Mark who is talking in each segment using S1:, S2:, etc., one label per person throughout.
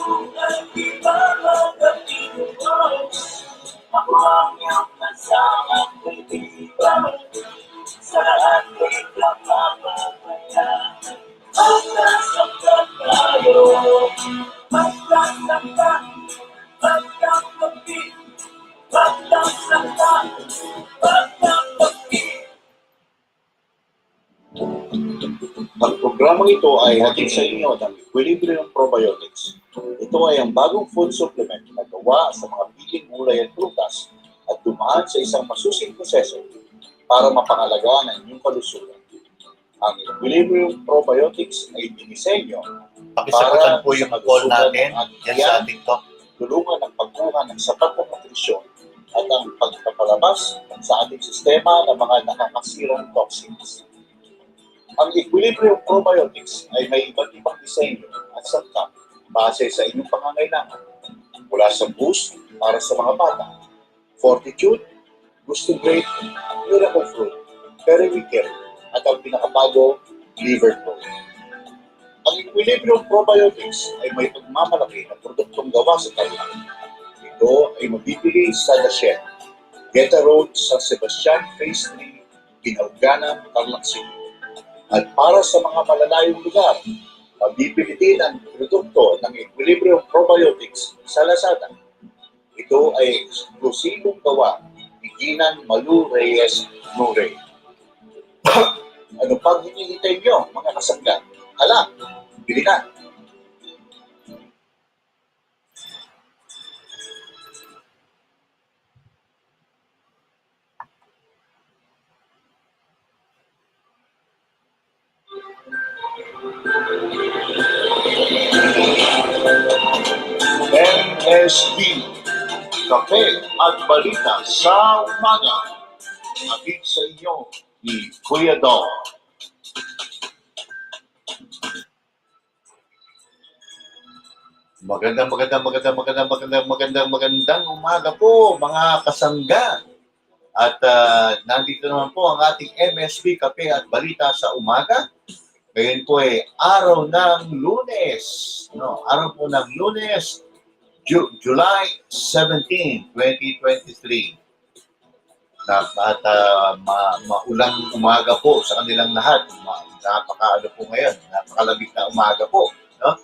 S1: Ako ang iyong kasamang kaibigan sa ating kapapagpayan. Magkasangga tayo, magkasangga, magkakapit, magkasangga, magkakapit. Ang programang ito ay hatid sa inyo ng Equilibrium Probiotics. Ito ay ang bagong food supplement na gawa sa mga piling gulay at prutas at dumaan sa isang masusing proseso para mapangalagaan ang inyong kalusugan. Ang Equilibrium Probiotics ay dinisenyo
S2: Pakisagutan po yung call natin yan sa TikTok.
S1: Tulungan ang pagkuha ng sapat na nutrisyon at ang pagpapalabas sa ating sistema ng mga nakakasirang toxins. Ang Equilibrium Probiotics ay may iba't ibang disenyo at sangkap base sa inyong pangangailangan. Mula sa boost para sa mga bata, fortitude, gusto great, miracle fruit, periwinkle, at ang pinakabago, liver fruit. Ang Equilibrium Probiotics ay may pagmamalaki na produktong gawa sa Thailand. Ito ay mabibili sa Dashen, Geta Road, San Sebastian, Phase 3, Pinauganan, Tarlac City. At para sa mga malalayong lugar, mabibili din ang produkto ng Equilibrium Probiotics sa Lazada. Ito ay eksklusibong gawa ni Ginan Malu Reyes Nure. Ano pang hinihintay nyo, mga kasangga? Hala, bili na! MSB Kape at Balita sa Umaga. Hatid sa inyo ni Kuya Dong.
S2: Magandang umaga po mga kasangga. At nandito naman po ang ating MSB Kape at Balita sa Umaga. Ngayon po ay araw ng Lunes. No, araw po ng Lunes, July 17, 2023. At maulang umaga po sa kanilang lahat. Napakaano po ngayon, napakalamig na umaga po. No?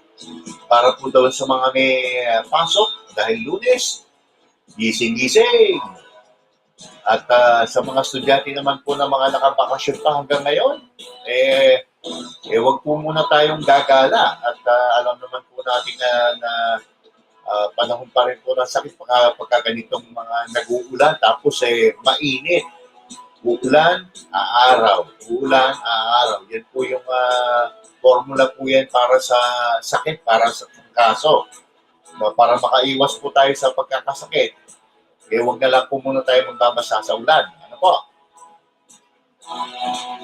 S2: Para po daw sa mga may pasok, dahil Lunes, gising-gising. At sa mga estudyante naman po na mga nakabakasyon pa hanggang ngayon, wag po muna tayong gagala. At alam naman po natin na panahon pa rin po ng sakit pagka ganitong mga nag-uulan tapos mainit. Uulan, aaraw. Uulan, aaraw. Yan po yung formula po yan para sa sakit, para sa kaso. Para makaiwas po tayo sa pagkakasakit, wag na lang po muna tayo magbabasa sa ulan. Ano po?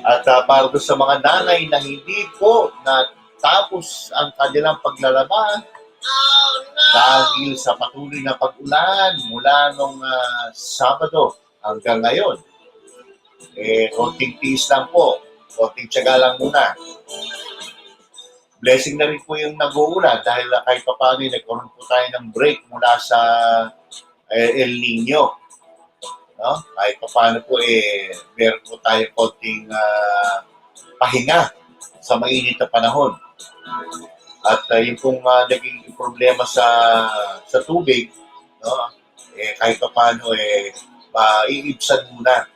S2: At para sa mga nanay na hindi po natapos ang kanilang paglalaban, dahil sa patuloy na pag-ulan mula nung Sabado hanggang ngayon, konting tiis lang po, konting tiyaga lang muna. Blessing na rin po yung nag-uulan dahil kahit pa paano nagkaroon po tayo ng break mula sa El Nino. No? Kahit pa paano po meron po tayo konting pahinga sa mainit na panahon. At yung pong naging problema sa tubig, no? Kahit pa paano maiibsan muna.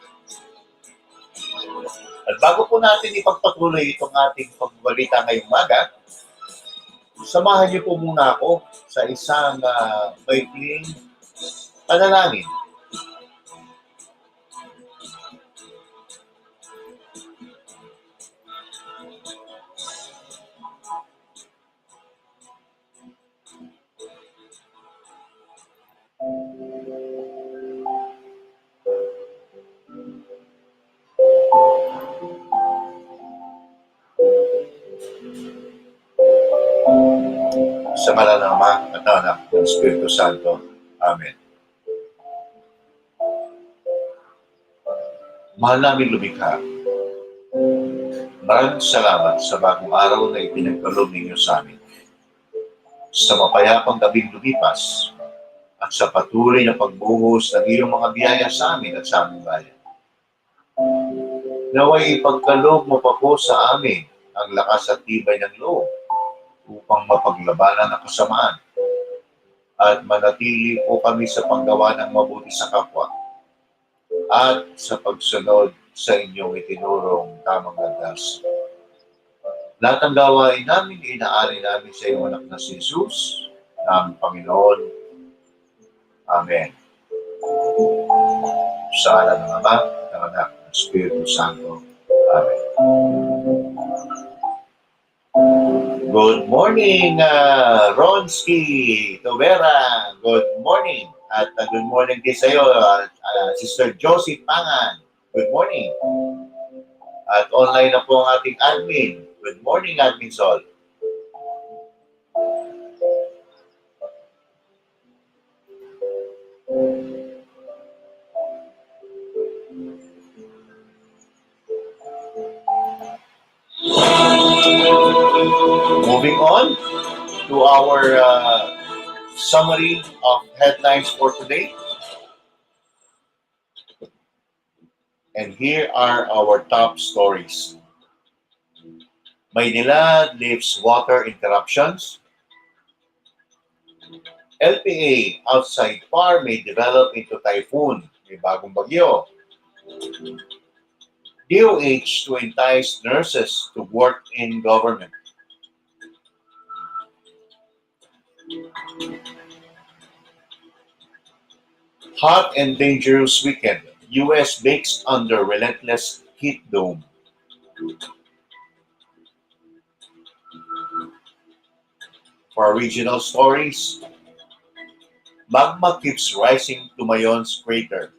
S2: At bago po natin ipagpatuloy itong ating pagbalita ngayong umaga, samahan niyo po muna ako sa isang maikling panalangin. Sa ngalan ng Ama at ng Anak ng Espiritu Santo. Amen. Mahal namin lumikha, maraming salamat sa bagong araw na ipinagkaloob ninyo sa amin. sa mapayapang gabing lumipas at sa patuloy na pagbuhos ng iyong mga biyaya sa amin at sa aming bayan. Naway ipagkaloob mo pa po sa amin ang lakas at tibay ng loob upang mapaglabanan ang kasamaan at manatili po kami sa paggawa ng mabuti sa kapwa at sa pagsunod sa inyong itinurong tamang landas. Lahat ng gawain namin, inaari namin sa iyong anak na si Jesus, ng Panginoon. Amen. Sa ngalan ng Ama, ng Anak, ng Espiritu Santo. Amen. Good morning, Ronski Tovera. Good morning. At good morning din sa iyo, Sister Josie Pangan. Good morning. At online na po ang ating admin. Good morning, Admin Sol. Moving on to our summary of headlines for today. And here are our top stories. Maynila leaves water interruptions. LPA outside PAR may develop into typhoon. May bagong bagyo. DOH to entice nurses to work in government. Hot and dangerous weekend. US bakes under relentless heat dome. For our regional stories, magma keeps rising to Mayon's crater.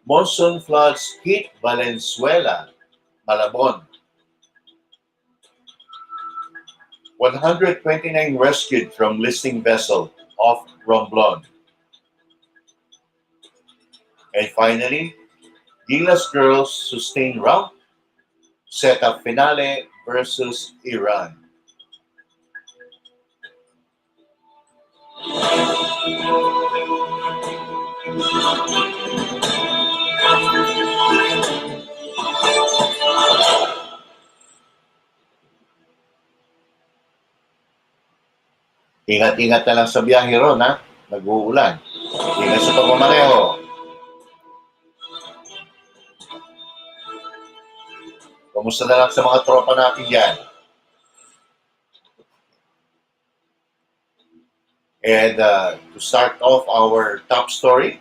S2: Monsoon floods hit Valenzuela, Malabon. 129 rescued from listing vessel off Romblon. And finally, Gilas girls sustain rout, set up finale versus Iran. Ingat-ingat na lang sa biyahe ron, ha? Nag-uulan. Ingat sa pagmamaneho. Kamusta na lang sa mga tropa natin dyan? And to start off our top story,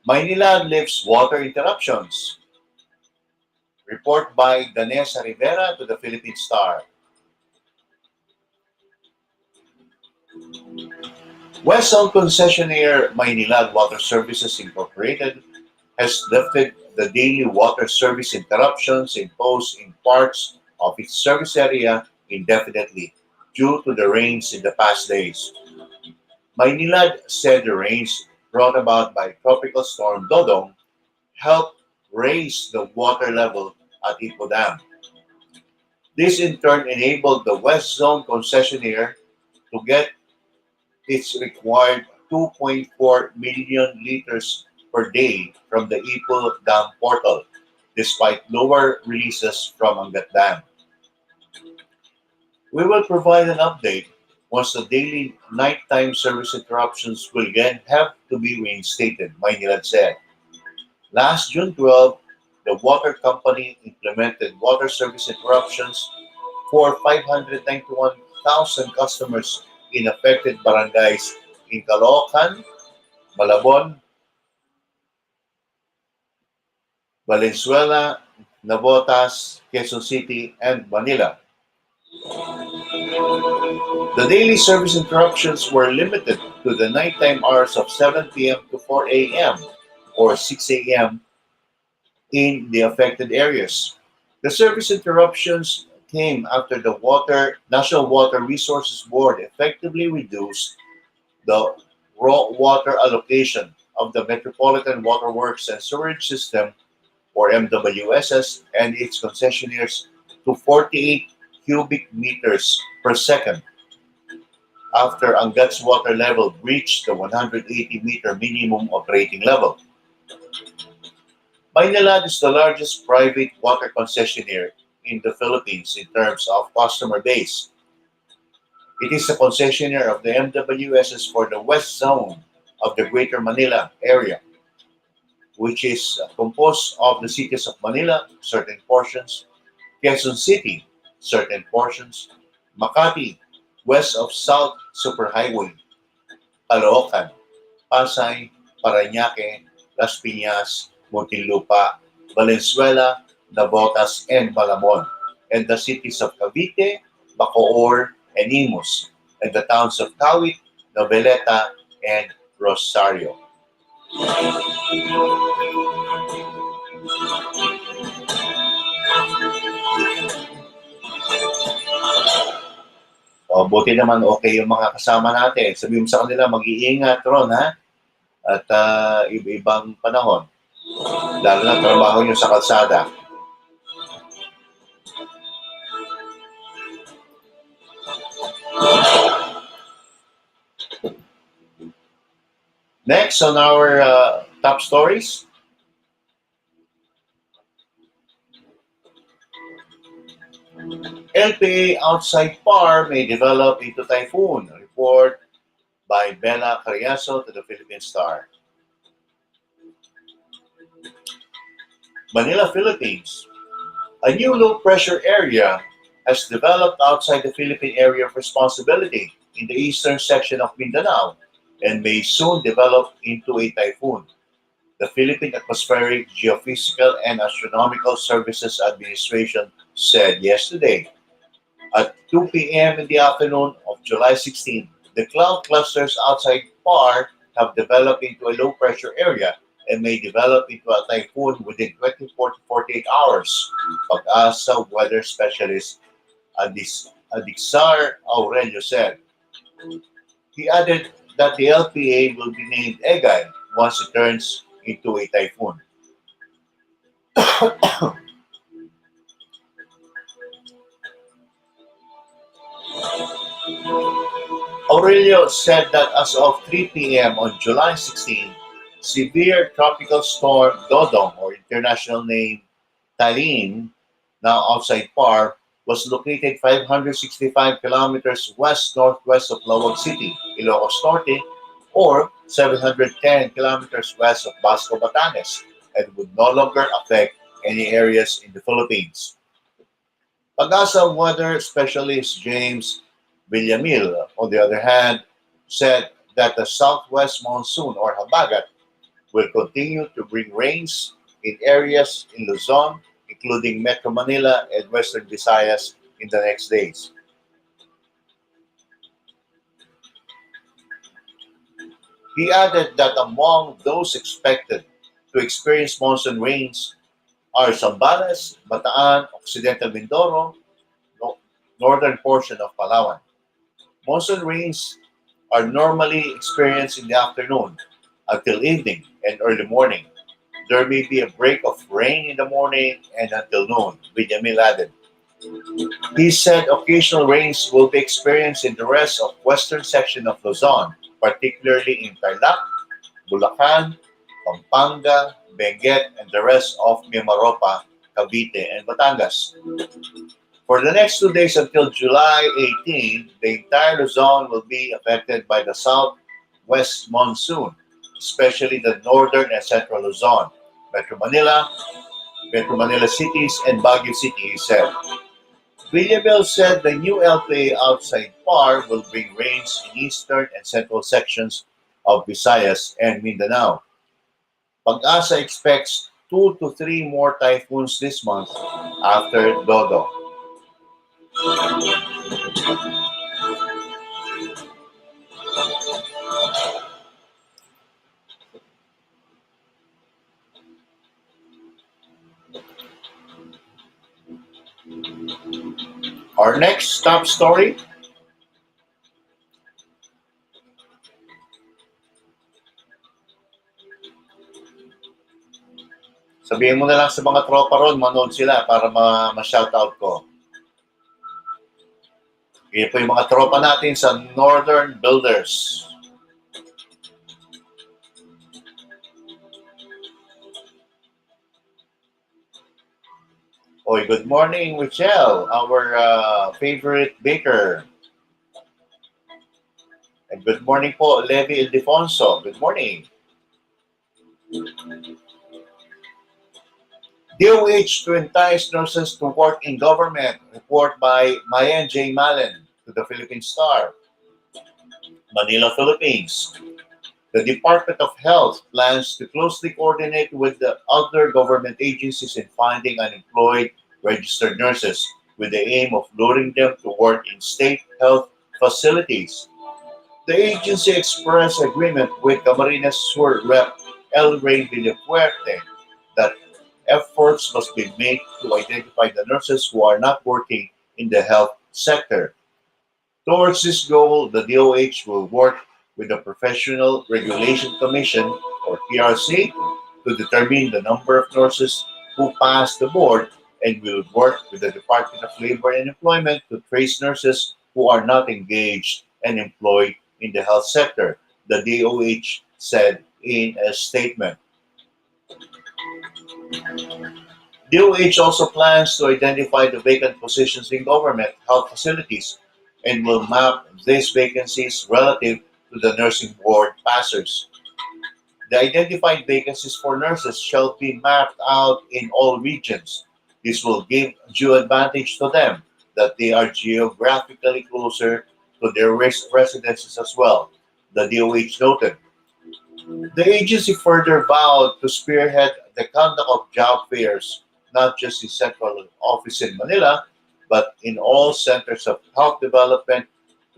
S2: Maynila lifts water interruptions. Report by Danessa Rivera to the Philippine Star. West Zone concessionaire Maynilad Water Services Incorporated has lifted the daily water service interruptions imposed in parts of its service area indefinitely due to the rains in the past days. Maynilad said the rains brought about by Tropical Storm Dodong helped raise the water level at Ipo Dam. This in turn enabled the West Zone concessionaire to get its required 2.4 million liters per day from the Ipo Dam portal, despite lower releases from Angat Dam. We will provide an update once the daily nighttime service interruptions will again have to be reinstated, Maynilad said. Last June 12, the water company implemented water service interruptions for 591,000 customers in affected barangays in Caloocan, Malabon, Valenzuela, Navotas, Quezon City, and Manila. The daily service interruptions were limited to the nighttime hours of 7 p.m. to 4 a.m. or 6 a.m. in the affected areas. The service interruptions came after the National Water Resources Board effectively reduced the raw water allocation of the Metropolitan Water Works and Sewerage System, or MWSS, and its concessionaires to 48 cubic meters per second after Angat's water level breached the 180-meter minimum operating level. Maynilad is the largest private water concessionaire in the Philippines in terms of customer base. It is a concessionaire of the MWSs for the west zone of the Greater Manila area, which is composed of the cities of Manila, certain portions, Quezon City, certain portions, Makati, west of South Superhighway, Caloocan, Pasay, Parañaque, Las Piñas, Muntinlupa, Valenzuela, Navotas, and Malamon, and the cities of Cavite, Bacoor, and Imus, and the towns of Kawit, Noveleta, and Rosario. O, buti naman okay yung mga kasama natin. Sabihin mo sa kanila, mag-iingat ron, ha? At iba-ibang panahon. Lalo na trabaho nyo sa kalsada. Next on our top stories, LPA outside par may develop into typhoon. Report by Bella Carriazo to the Philippine Star. Manila, Philippines. A new low-pressure area has developed outside the Philippine area of responsibility in the eastern section of Mindanao and may soon develop into a typhoon. The Philippine Atmospheric, Geophysical, and Astronomical Services Administration said yesterday. At 2 p.m. in the afternoon of July 16, the cloud clusters outside PAR have developed into a low-pressure area and may develop into a typhoon within 24 to 48 hours, Pag-asa weather specialist Adixar Aurelio said. He added that the LPA will be named Egay once it turns into a typhoon. Aurelio said that as of 3 p.m. on July 16, severe tropical storm Dodong, or international name Taline, now outside PAR, was located 565 kilometers west-northwest of Lawag City, Ilocos Norte, or 710 kilometers west of Basco, Batanes, and would no longer affect any areas in the Philippines. Pag-asa weather specialist James Villamil, on the other hand, said that the southwest monsoon, or habagat, will continue to bring rains in areas in Luzon, including Metro Manila and Western Visayas in the next days. He added that among those expected to experience monsoon rains are Zambales, Bataan, Occidental Mindoro, northern portion of Palawan. Monsoon rains are normally experienced in the afternoon until evening and early morning. There may be a break of rain in the morning and until noon, Villamil added. He said occasional rains will be experienced in the rest of western section of Luzon, particularly in Tarlac, Bulacan, Pampanga, Benguet, and the rest of Mimaropa, Cavite, and Batangas. For the next 2 days until July 18, the entire Luzon will be affected by the southwest monsoon, especially the northern and central Luzon, Metro Manila cities, and Baguio City, he said. Villamil said the new LPA outside PAR will bring rains in eastern and central sections of Visayas and Mindanao. Pag-asa expects 2 to 3 more typhoons this month after Dodo. Our next top story, sabihin mo na lang sa mga tropa ron, manood sila para ma-shoutout ko. Yan po yung mga tropa natin sa Northern Builders. Oy, good morning, Michelle, our favorite baker. And good morning po, Levi Ildefonso. Good morning. DOH to entice nurses to work in government. Report by Mayan J. Malen to the Philippine Star. Manila, Philippines. The Department of Health plans to closely coordinate with the other government agencies in finding unemployed registered nurses with the aim of luring them to work in state health facilities. The agency expressed agreement with Camarines Sur Rep. El Rey Villafuerte that efforts must be made to identify the nurses who are not working in the health sector. Towards this goal, the DOH will work with the Professional Regulation Commission, or PRC, to determine the number of nurses who pass the board and will work with the Department of Labor and Employment to trace nurses who are not engaged and employed in the health sector, the DOH said in a statement. DOH also plans to identify the vacant positions in government health facilities and will map these vacancies relative to the nursing board passers. The identified vacancies for nurses shall be mapped out in all regions. This will give due advantage to them that they are geographically closer to their residences as well, the DOH noted. The agency further vowed to spearhead the conduct of job fairs, not just in central office in Manila, but in all centers of health development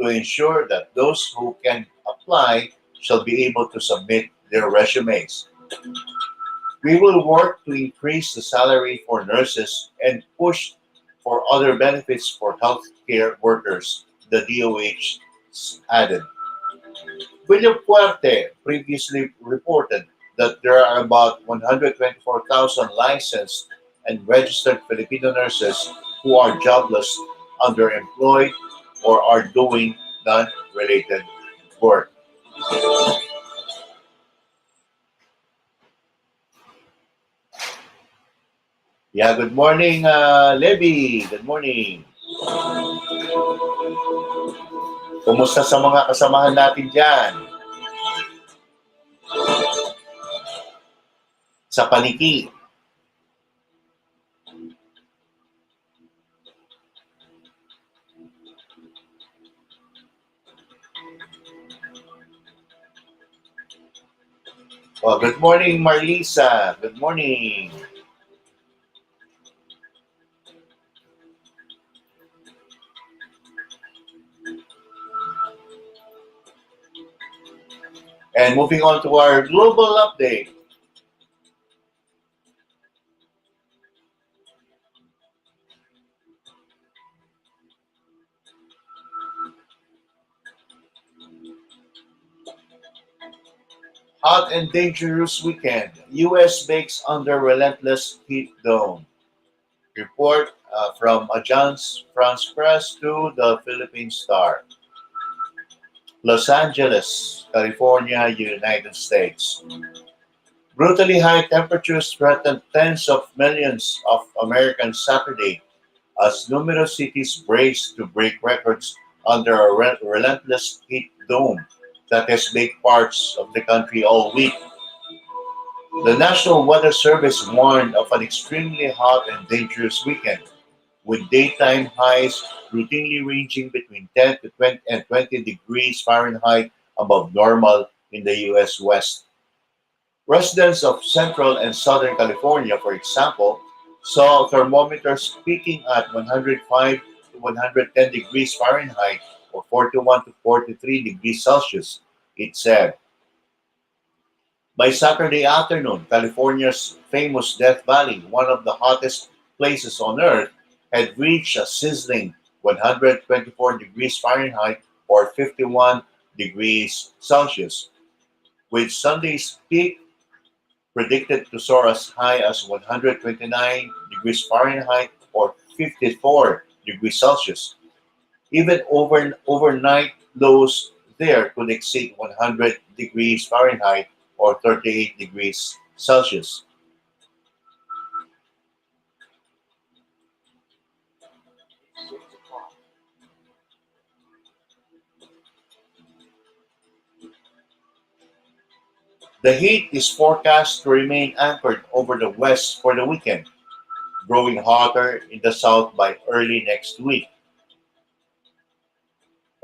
S2: to ensure that those who can apply shall be able to submit their resumes. We will work to increase the salary for nurses and push for other benefits for healthcare workers, the DOH added. William Puerte previously reported that there are about 124,000 licensed and registered Filipino nurses who are jobless, underemployed, or are doing non-related work. Yeah, good morning, Levi. Good morning. Kumusta sa mga kasamahan natin dyan sa paniki? Oh, good morning, Marlisa. Good morning. And moving on to our global update. Hot and dangerous weekend. U.S. bakes under relentless heat dome. Report from Agence France Press to the Philippine Star. Los Angeles, California, United States. Brutally high temperatures threatened tens of millions of Americans Saturday as numerous cities brace to break records under a relentless heat dome that has baked parts of the country all week. The National Weather Service warned of an extremely hot and dangerous weekend, with daytime highs routinely ranging between 10 to 20 and 20 degrees Fahrenheit above normal in the U.S. West. Residents of Central and Southern California, for example, saw thermometers peaking at 105 to 110 degrees Fahrenheit or 41 to 43 degrees Celsius, it said. By Saturday afternoon, California's famous Death Valley, one of the hottest places on Earth, had reached a sizzling 124 degrees Fahrenheit or 51 degrees Celsius, with Sunday's peak predicted to soar as high as 129 degrees Fahrenheit or 54 degrees Celsius. Even overnight lows there could exceed 100 degrees Fahrenheit or 38 degrees Celsius. The heat is forecast to remain anchored over the west for the weekend, growing hotter in the south by early next week.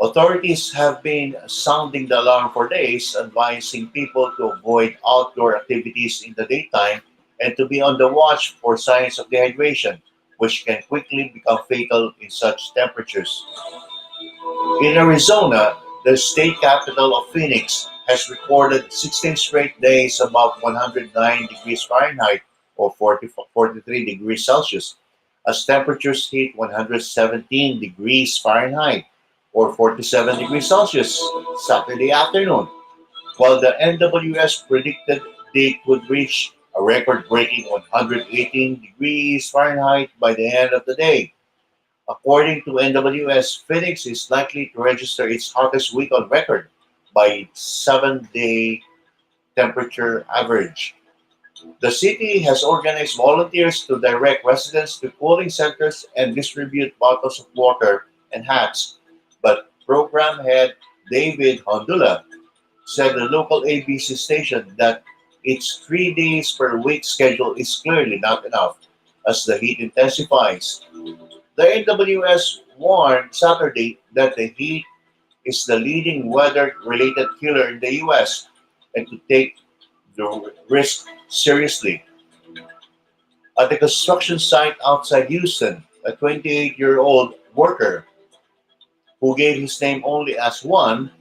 S2: Authorities have been sounding the alarm for days, advising people to avoid outdoor activities in the daytime and to be on the watch for signs of dehydration, which can quickly become fatal in such temperatures. In Arizona, the state capital of Phoenix has recorded 16 straight days above 109 degrees Fahrenheit or 43 degrees Celsius, as temperatures hit 117 degrees Fahrenheit or 47 degrees Celsius Saturday afternoon, while the NWS predicted they could reach a record-breaking 118 degrees Fahrenheit by the end of the day. According to NWS, Phoenix is likely to register its hottest week on record by its 7-day temperature average. The city has organized volunteers to direct residents to cooling centers and distribute bottles of water and hats, but program head David Hondula said the local ABC station that its 3 days per week schedule is clearly not enough as the heat intensifies. The NWS warned Saturday that the heat is the leading weather-related killer in the U.S. and to take the risk seriously. At the construction site outside Houston, a 28-year-old worker who gave his name only as one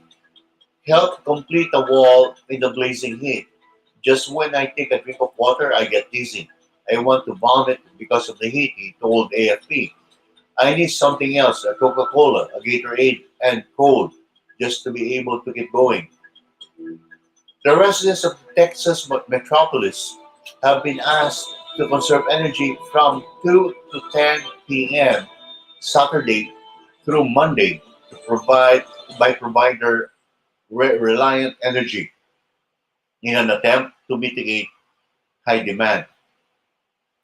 S2: helped complete a wall in the blazing heat. Just when I take a drink of water, I get dizzy. I want to vomit because of the heat, he told AFP. I need something else, a Coca-Cola, a Gatorade, and cold, just to be able to get going. The residents of Texas metropolis have been asked to conserve energy from 2 to 10 p.m. Saturday through Monday to provide by provider reliant energy in an attempt to mitigate high demand.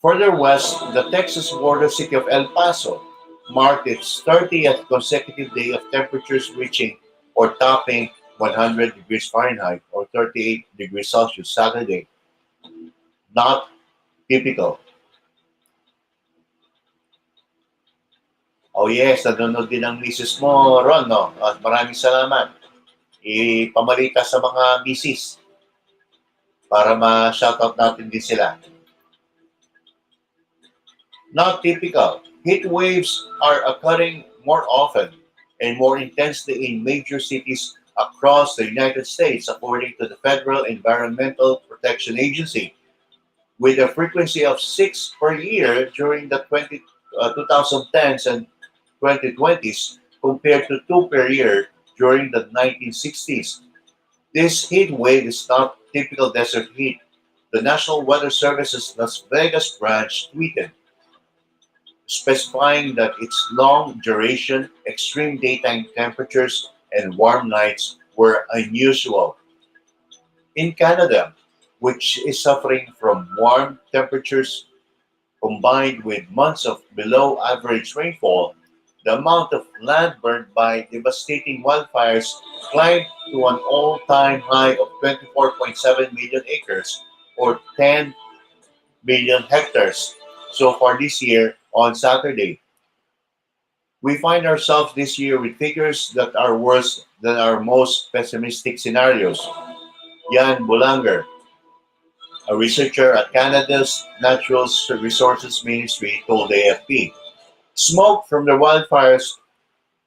S2: Further west, the Texas border city of El Paso marked its 30th consecutive day of temperatures reaching or topping 100 degrees Fahrenheit or 38 degrees Celsius Saturday. Not typical. Oh yes, nanonood din ang misis mo, Ron, no? At maraming salamat. Ipamalita sa mga misis para ma-shoutout natin din sila. Not typical. Heat waves are occurring more often and more intensely in major cities across the United States, according to the Federal Environmental Protection Agency, with a frequency of 6 per year during the 2010s and 2020s, compared to 2 per year during the 1960s. This heat wave is not typical desert heat. The National Weather Service's Las Vegas branch tweeted, specifying that its long duration, extreme daytime temperatures, and warm nights were unusual. In Canada, which is suffering from warm temperatures combined with months of below average rainfall, the amount of land burned by devastating wildfires climbed to an all time high of 24.7 million acres or 10 million hectares so far this year on Saturday. We find ourselves this year with figures that are worse than our most pessimistic scenarios. Jan Bolanger, a researcher at Canada's Natural Resources Ministry, told AFP. Smoke from the wildfires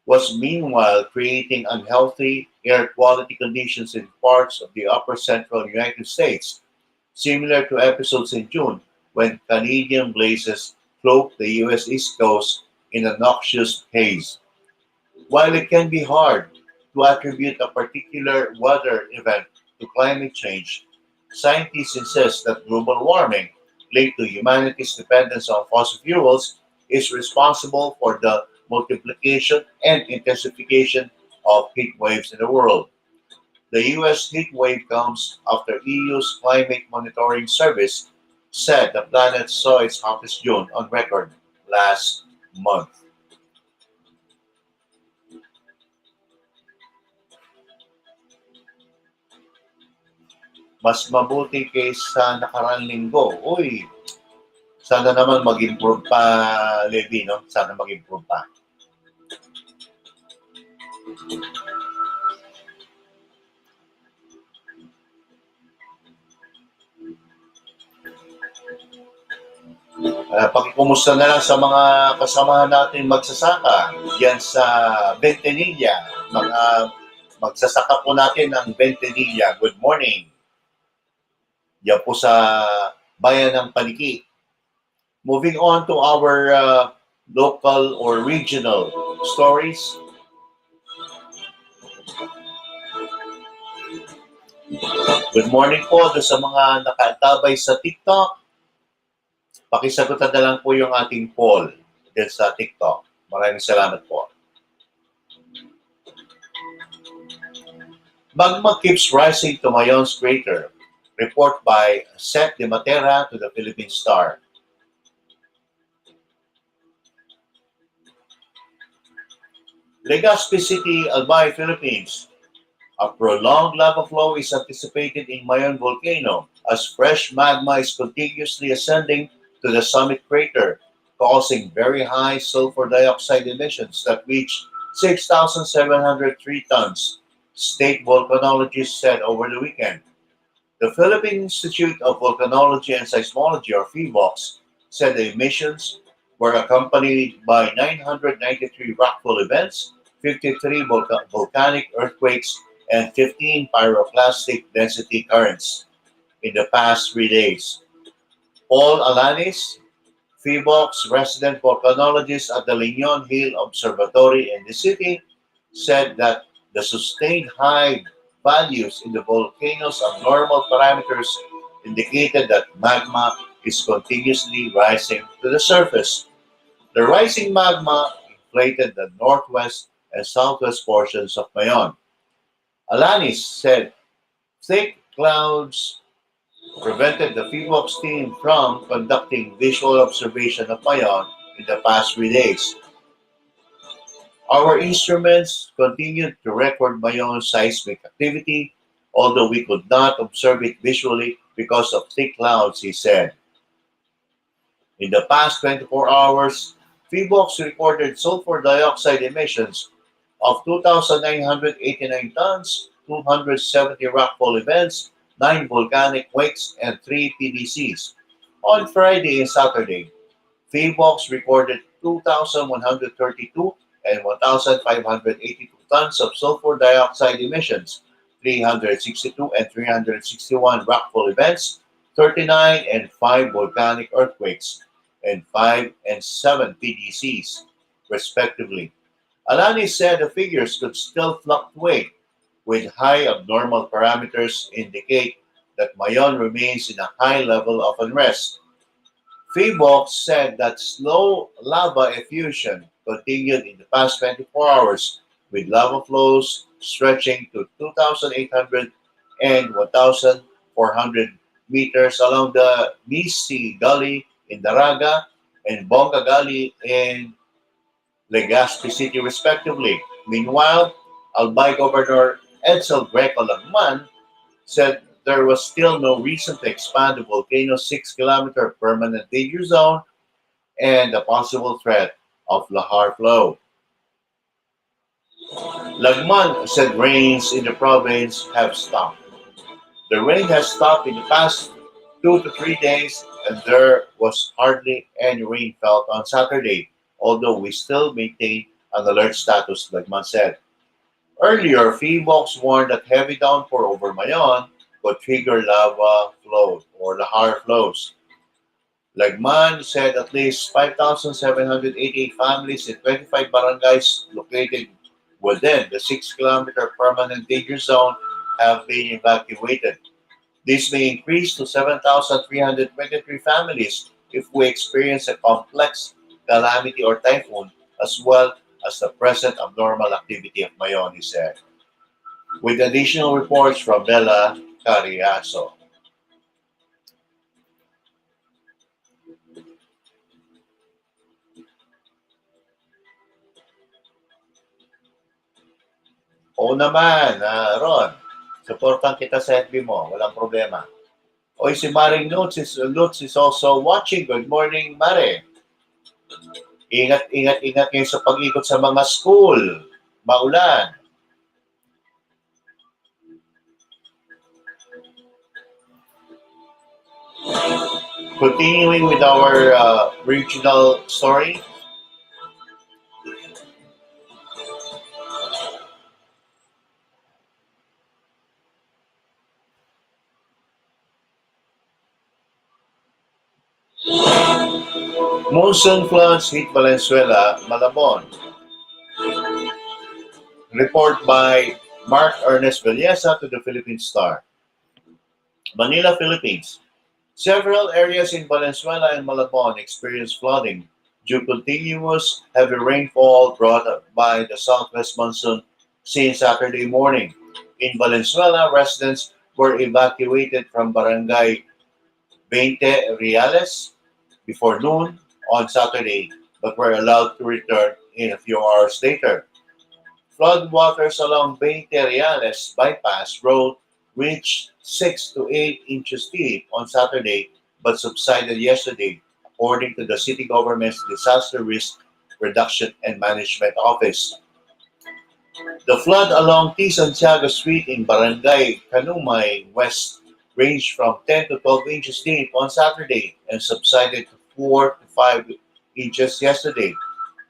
S2: was meanwhile creating unhealthy air quality conditions in parts of the upper central United States, similar to episodes in June when Canadian blazes cloaked the U.S. East Coast in a noxious haze. While it can be hard to attribute a particular weather event to climate change, scientists insist that global warming, linked to humanity's dependence on fossil fuels, is responsible for the multiplication, and intensification of heat waves in the world. The US heat wave comes after EU's Climate Monitoring Service said the planet saw its hottest June on record last month. Mas mabuti kaysa nakaraang linggo. Uy, sana naman mag-improve pa, Levi, no? Sana mag-improve pa. Pakikumusta na lang sa mga kasamahan natin magsasaka yan sa Ventanilla. Mga magsasaka po natin ng Ventanilla. Good morning. Yan po sa bayan ng Paniki. Moving on to our local or regional stories. Good morning po sa mga nakaantabay sa TikTok. Pakisagutan na lang po yung ating poll din sa TikTok. Maraming salamat po. Magma keeps rising to Mayon's crater. Report by Seth De Matera to the Philippine Star. Legazpi City, Albay, Philippines. A prolonged lava flow is anticipated in Mayon volcano as fresh magma is continuously ascending to the summit crater, causing very high sulfur dioxide emissions that reach 6,703 tons, state volcanologists said over the weekend. The Philippine Institute of Volcanology and Seismology, or PHIVOLCS, said the emissions were accompanied by 993 rockfall events, 53 volcanic earthquakes, and 15 pyroclastic density currents in the past 3 days. Paul Alanis, PHIVOLCS resident volcanologist at the Leñon Hill Observatory in the city, said that the sustained high values in the volcano's abnormal parameters indicated that magma is continuously rising to the surface. The rising magma inflated the northwest and southwest portions of Mayon. Alanis said thick clouds prevented the PHIVOLCS team from conducting visual observation of Mayon in the past 3 days. Our instruments continued to record Mayon's seismic activity, although we could not observe it visually because of thick clouds, he said. In the past 24 hours, PHIVOLCS recorded sulfur dioxide emissions of 2,989 tons, 270 rockfall events, 9 volcanic quakes, and 3 PDCs. On Friday and Saturday, PHIVOLCS recorded 2,132 and 1,582 tons of sulfur dioxide emissions, 362 and 361 rockfall events, 39 and 5 volcanic earthquakes, and 5 and 7 PDCs, respectively. Alani said the figures could still fluctuate, with high abnormal parameters indicate that Mayon remains in a high level of unrest. PHIVOLCS said that slow lava effusion continued in the past 24 hours, with lava flows stretching to 2,800 and 1,400 meters along the Misi Gully in Daraga and Bonga Gully in Legazpi City, respectively. Meanwhile, Albay Governor Edsel Greco Lagman said there was still no reason to expand the volcano's 6-kilometer permanent danger zone and the possible threat of lahar flow. Lagman said rains in the province have stopped. The rain has stopped in the past 2 to 3 days, and there was hardly any rain felt on Saturday, although we still maintain an alert status, Lagman said. Earlier, PHIVOLCS warned that heavy downpour over Mayon could trigger lava flows or lahar flows. Lagman said at least 5,788 families in 25 barangays located within the 6-kilometer permanent danger zone have been evacuated. This may increase to 7,323 families if we experience a complex calamity or typhoon as well as the present abnormal activity of Mayon, he said, with additional reports from Bella Cariaso. Oo naman, Ron, supportan kita sa FB mo, walang problema. Oy, si Maring Lutz is also watching. Good morning, Mare. Ingat kayo sa pag-ikot sa mga school. Maulan. Continuing with our regional story, monsoon floods hit Valenzuela, Malabon. Report by Mark Ernest Villesa to the Philippine Star. Manila, Philippines. Several areas in Valenzuela and Malabon experienced flooding due to continuous heavy rainfall brought by the southwest monsoon since Saturday morning. In Valenzuela, residents were evacuated from Barangay 20 Reales before noon on Saturday, but were allowed to return in a few hours later. Floodwaters along 20 Reales bypass road reached 6 to 8 inches deep on Saturday but subsided yesterday, according to the city government's Disaster Risk Reduction and Management Office. The flood along T. Santiago Street in Barangay Canumay West ranged from 10 to 12 inches deep on Saturday and subsided to 4 to 5 inches yesterday.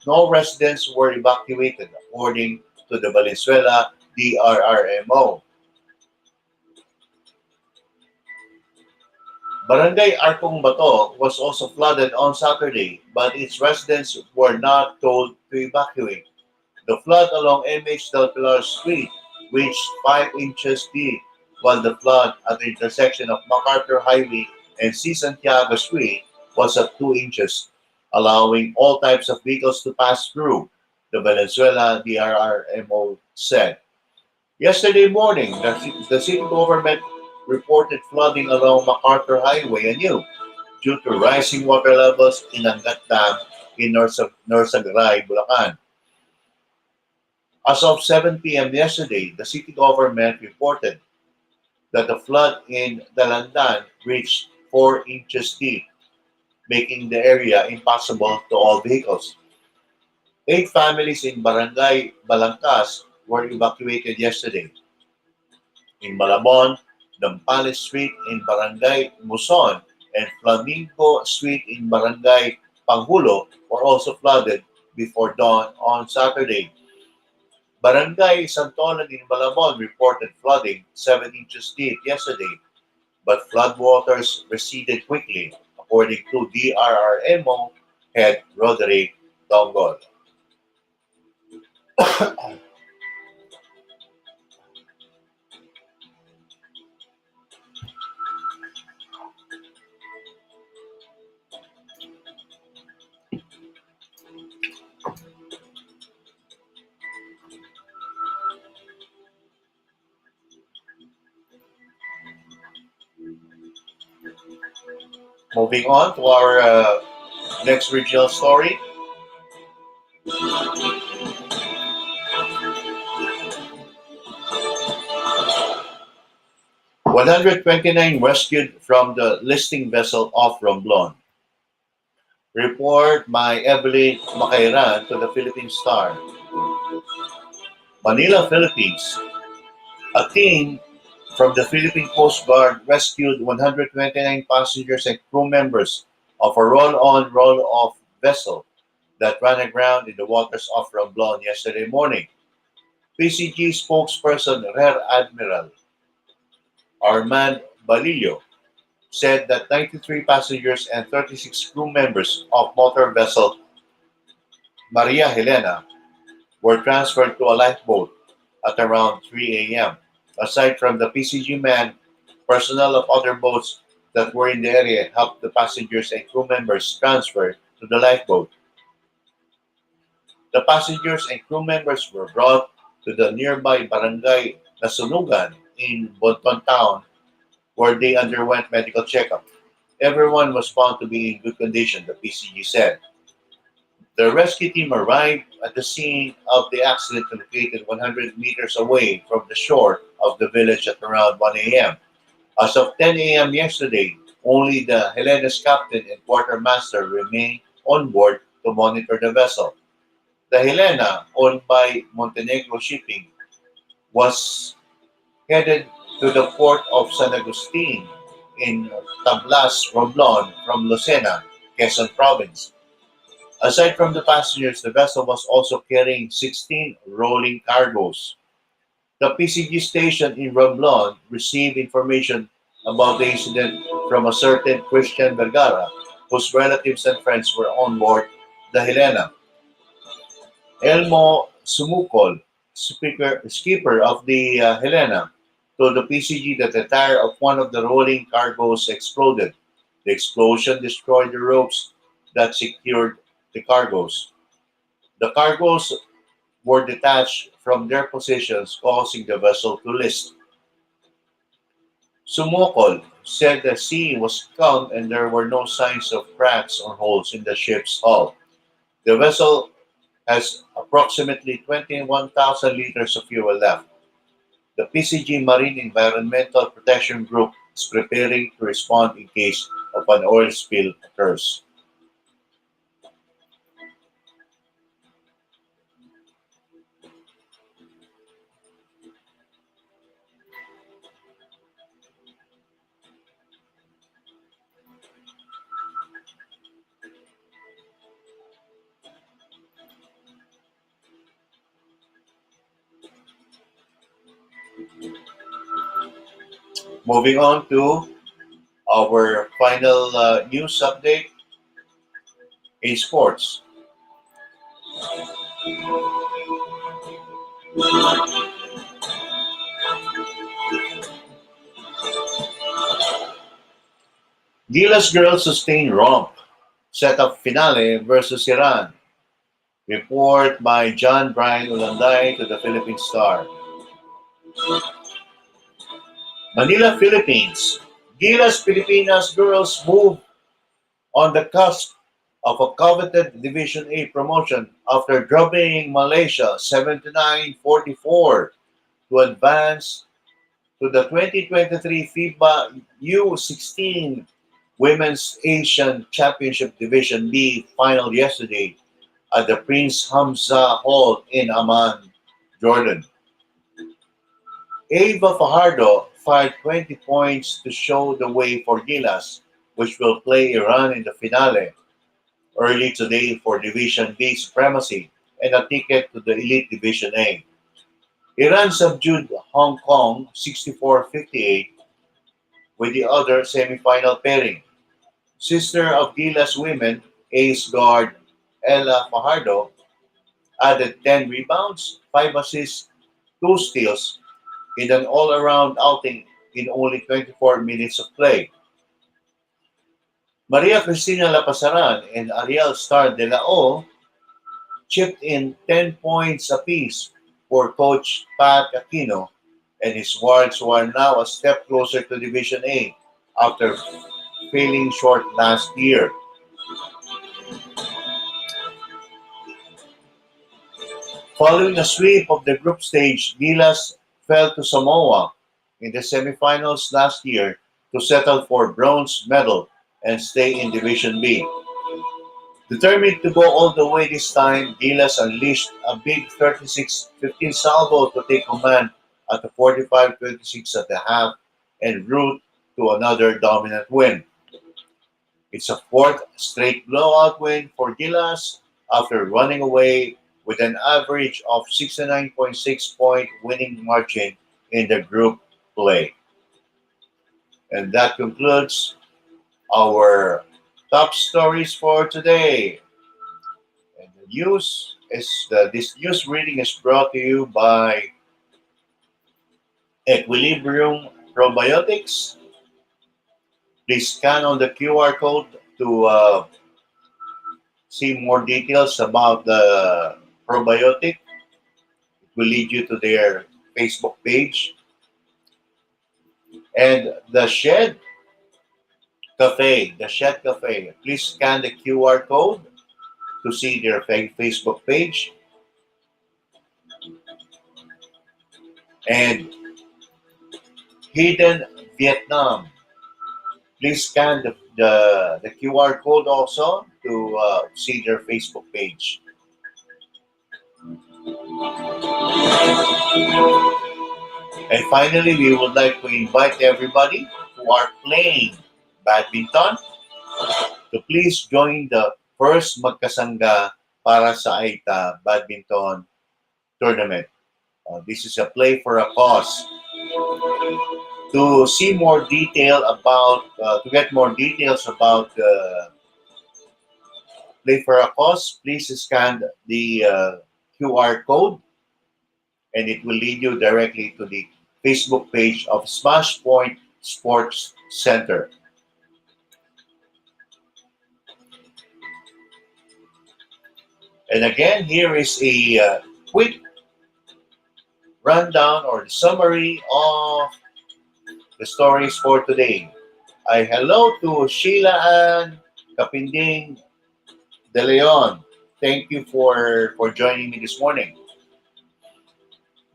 S2: No residents were evacuated, according to the Valenzuela DRRMO. Barangay Arcong Bato was also flooded on Saturday, but its residents were not told to evacuate. The flood along MH Del Pilar Street reached 5 inches deep, while the flood at the intersection of MacArthur Highway and C. Santiago Street was at 2 inches, allowing all types of vehicles to pass through, the Venezuela DRRMO said. Yesterday morning, the city government reported flooding along MacArthur Highway anew due to rising water levels in Angat Dam in Norsagaray, Bulacan. As of 7 p.m. yesterday, the city government reported that the flood in Dalandan reached 4 inches deep, making the area impassable to all vehicles. 8 families in Barangay Balangkas were evacuated yesterday. In Malabon, Dampales Street in Barangay Muson and Flamingo Street in Barangay Panghulo were also flooded before dawn on Saturday. Barangay Santolan in Malabon reported flooding 7 inches deep yesterday, but floodwaters receded quickly, according to DRRMO head Roderick Dongol. Moving on to our next regional story. "129 rescued from the listing vessel off Romblon." Report by Evelyn Macairan to the Philippine Star. Manila, Philippines. A team from the Philippine Coast Guard rescued 129 passengers and crew members of a roll-on, roll-off vessel that ran aground in the waters off Romblon yesterday morning. PCG spokesperson Rear Admiral Armand Balillo said that 93 passengers and 36 crew members of motor vessel Maria Helena were transferred to a lifeboat at around 3 a.m. Aside from the PCG man, personnel of other boats that were in the area helped the passengers and crew members transfer to the lifeboat. The passengers and crew members were brought to the nearby barangay Nasunugan in Bonton Town, where they underwent medical checkup. Everyone was found to be in good condition, the PCG said. The rescue team arrived at the scene of the accident located 100 meters away from the shore of the village at around 1 a.m. As of 10 a.m. yesterday, only the Helena's captain and quartermaster remained on board to monitor the vessel. The Helena, owned by Montenegro Shipping, was headed to the port of San Agustin in Tablas, Romblon from Lucena, Quezon Province. Aside from the passengers, the vessel was also carrying 16 rolling cargoes. The PCG station in Romblon received information about the incident from a certain Christian Vergara, whose relatives and friends were on board the Helena. Elmo Sumukol, skipper of the Helena, told the PCG that the tire of one of the rolling cargoes exploded. The explosion destroyed the ropes that secured the cargoes. The cargoes were detached from their positions, causing the vessel to list. Sumokol said the sea was calm and there were no signs of cracks or holes in the ship's hull. The vessel has approximately 21,000 liters of fuel left. The PCG Marine Environmental Protection Group is preparing to respond in case of an oil spill occurs. Moving on to our final news update in sports. Gilas girls sustain romp. Set up finale versus Iran. Report by John Brian Ulanday to the Philippine Star. Manila, Philippines. Gilas Pilipinas girls move on the cusp of a coveted Division A promotion after drubbing Malaysia 79-44 to advance to the 2023 FIBA U16 Women's Asian Championship Division B final yesterday at the Prince Hamza Hall in Amman, Jordan. Ava Fajardo fired 20 points to show the way for Gilas, which will play Iran in the finale early today for Division B supremacy and a ticket to the Elite Division A. Iran subdued Hong Kong 64-58 with the other semifinal pairing. Sister of Gilas women, ace guard Ella Fajardo, added 10 rebounds, 5 assists, 2 steals in an all-around outing in only 24 minutes of play. Maria Cristina Lapasaran and Ariel Star de la O chipped in 10 points apiece for coach Pat Aquino, and his Wards were now a step closer to Division A after failing short last year. Following a sweep of the group stage, Gilas fell to Samoa in the semifinals last year to settle for bronze medal and stay in Division B. Determined to go all the way this time, Gilas unleashed a big 36-15 salvo to take command at the 45-26 at the half en route to another dominant win. It's a fourth straight blowout win for Gilas after running away with an average of 69.6-point winning margin in the group play. And that concludes our top stories for today. And the news is this news reading is brought to you by Equilibrium Probiotics. Please scan on the QR code to see more details about the probiotic. It will lead you to their Facebook page. And the Shed Cafe, please scan the QR code to see their Facebook page. And Hidden Vietnam, please scan the QR code also to see their Facebook page. And finally, we would like to invite everybody who are playing badminton to please join the first Magkasangga para sa AITA badminton tournament. This is a play for a cause. To see more detail about, to get more details about play for a cause, please scan the QR code and it will lead you directly to the Facebook page of Smash Point Sports Center. And again, here is a quick rundown or summary of the stories for today. Hello to Sheila Ann Kapinding De Leon. Thank you for joining me this morning.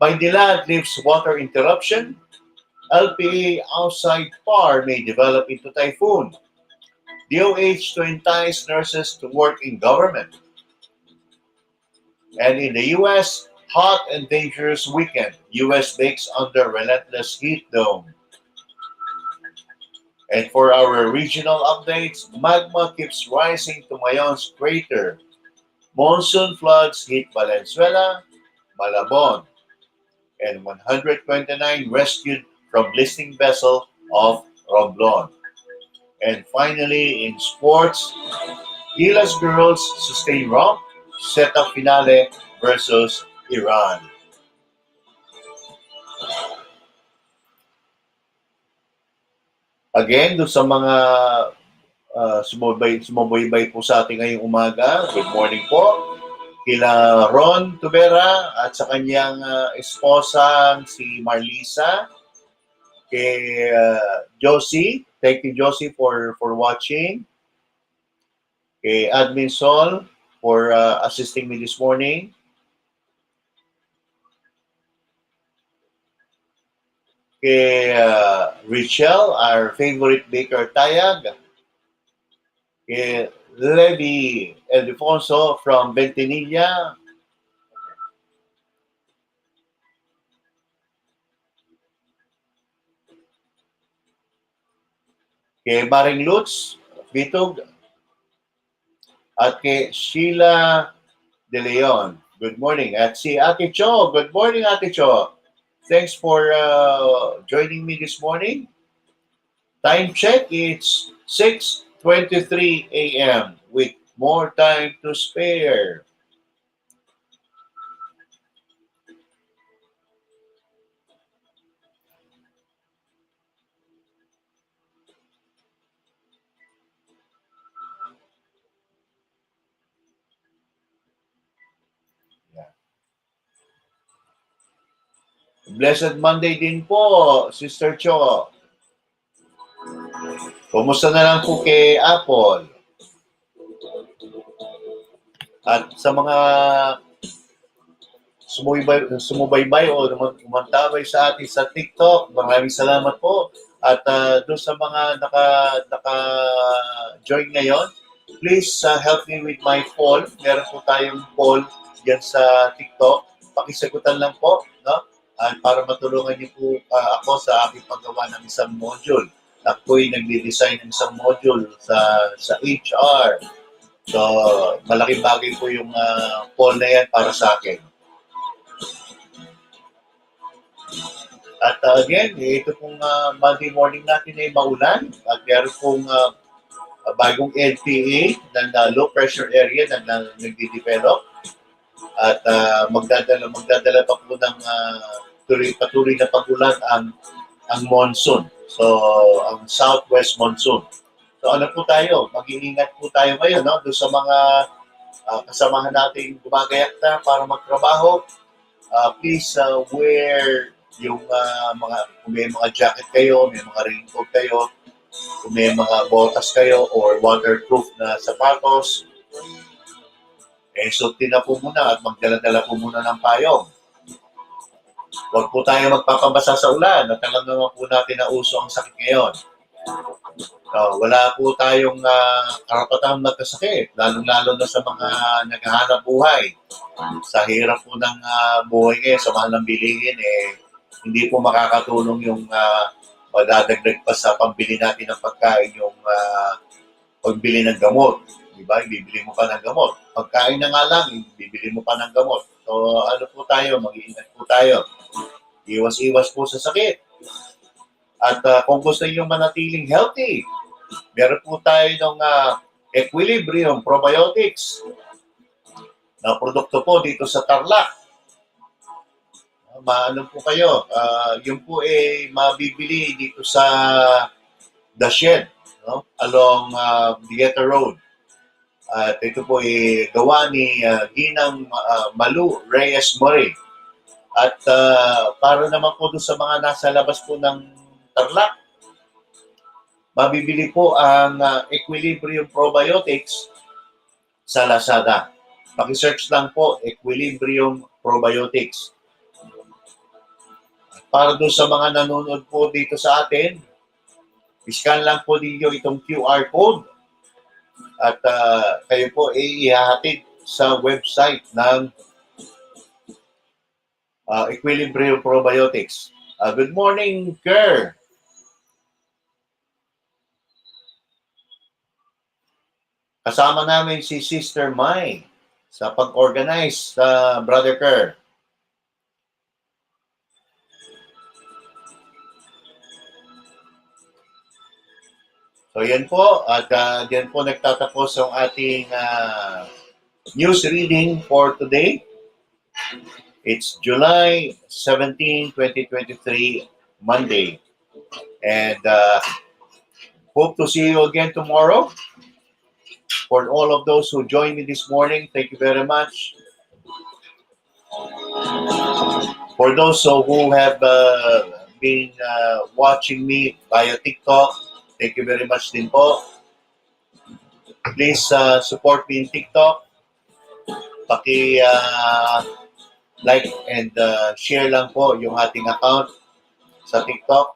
S2: Maynila leaves water interruption. LPA outside PAR may develop into typhoon. DOH to entice nurses to work in government. And in the U.S., hot and dangerous weekend. U.S. bakes under relentless heat dome. And for our regional updates, magma keeps rising to Mayon's crater. Monsoon floods hit Valenzuela, Malabon, and 129 rescued from listing vessel off Romblon. And finally, in sports, Gilas girls sustain romp, set up finale versus Iran. Again, doon sa mga sumubaybay po sa ating ngayong umaga, good morning po. Kila Ron Tubera at sa kanyang esposang si Marlisa. Kay Josie, thank you Josie for watching. Kay Admin Sol for assisting me this morning. Kay Richelle, our favorite baker tayag. Kay Levi Eldefonso from Ventanilla. Kay Maring Lutz, Bitog. At kay Sheila De Leon. Good morning. At si Ate Cho. Good morning, Ate Cho. Thanks for joining me this morning. Time check, it's 6:23 a.m. with more time to spare. Blessed Monday din po, Sister Cho. Kumusta na lang po kay Apple? At sa mga sumubaybay o umantabay sa atin sa TikTok, maraming salamat po. At doon sa mga naka-join ngayon, please help me with my poll. Meron po tayong poll dyan sa TikTok. Pakisagutan lang po, no? Para matulungan niyo po ako sa aking paggawa ng isang module. Ako'y nagde-design ng isang module sa HR. So, malaking bagay po yung poll na yan para sa akin. At again, ito pong Monday morning natin ay maulan. At meron pong bagong LPA na low pressure area na nagde-develop. At magdadala pa po ng patuloy na pagulan ang monsoon. So, ang southwest monsoon. So, ano po tayo? Mag-iingat po tayo ngayon, no? Doon sa mga kasamahan natin gumagayak na para magtrabaho. Please wear yung kung may mga jacket kayo, may mga raincoat kayo, kung may mga botas kayo or waterproof na sapatos, suotin na po muna at magdala-dala po muna ng payong. Huwag po tayo magpapabasa sa ulan at alam naman po natin na uso ang sakit ngayon. Wala po tayong karapatang magkasakit, lalong-lalo na sa mga naghahanap buhay. Sa hirap po ng buhay ngayon, sa mahal ng bilihin, hindi po makakatulong yung madadagdag pa sa pambili natin ng pagkain, yung pagbili ng gamot. Diba? Bibili mo pa ng gamot. Pagkain na nga lang, bibili mo pa ng gamot. So ano po tayo, mag-iingat po tayo. Iwas-iwas po sa sakit. At kung gusto niyo manatiling healthy, meron po tayo ng Equilibrium Probiotics na produkto po dito sa Tarlac. Maano po kayo, yun po mabibili dito sa The Shed, no? Along Dieta Road. At ito po gawa ni Ginang Malu Reyes Murray. At para naman po doon sa mga nasa labas po ng Tarlac, mabibili po ang Equilibrium Probiotics sa Lazada. Paki-search lang po Equilibrium Probiotics. Para doon sa mga nanonood po dito sa atin, scan lang po ninyo itong QR code at kayo po ihahatid sa website ng Equilibrium Probiotics. Good morning, Kerr. Kasama namin si Sister Mai sa pag-organize sa Brother Kerr. So yan po, at yan po nagtatapos ang ating news reading for today. It's July 17, 2023, Monday. And hope to see you again tomorrow. For all of those who joined me this morning, thank you very much. For those who have been watching me via TikTok, thank you very much din po. Please support me in TikTok. Like and share lang po yung ating account sa TikTok.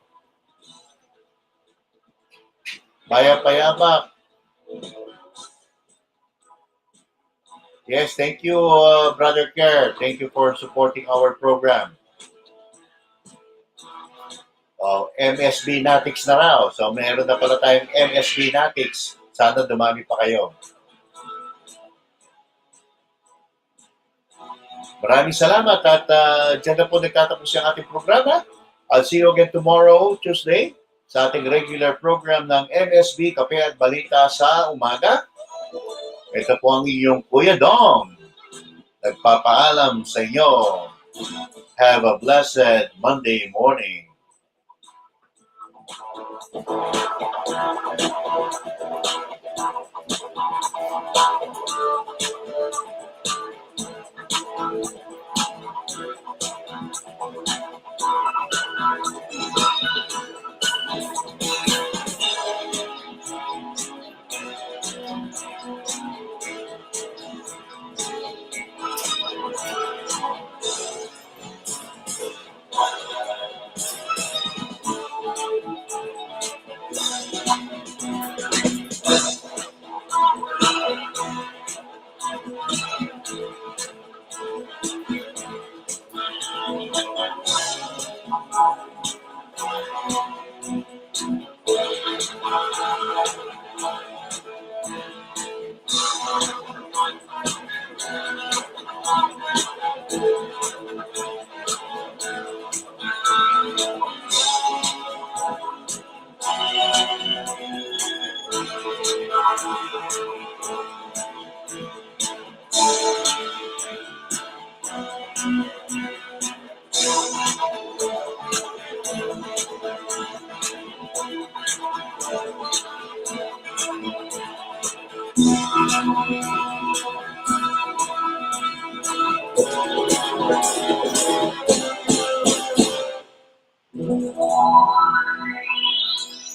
S2: Payapa. Yes, thank you, Brother Kerr. Thank you for supporting our program. MSB Natics na raw. So, meron na pala tayong MSB Natics. Sana dumami pa kayo. Maraming salamat at dyan na po nagtatapos yung ating programa. I'll see you again tomorrow, Tuesday, sa ating regular program ng MSB Kape at Balita sa Umaga. Ito po ang inyong Kuya Dong. Nagpapaalam sa inyo. Have a blessed Monday morning.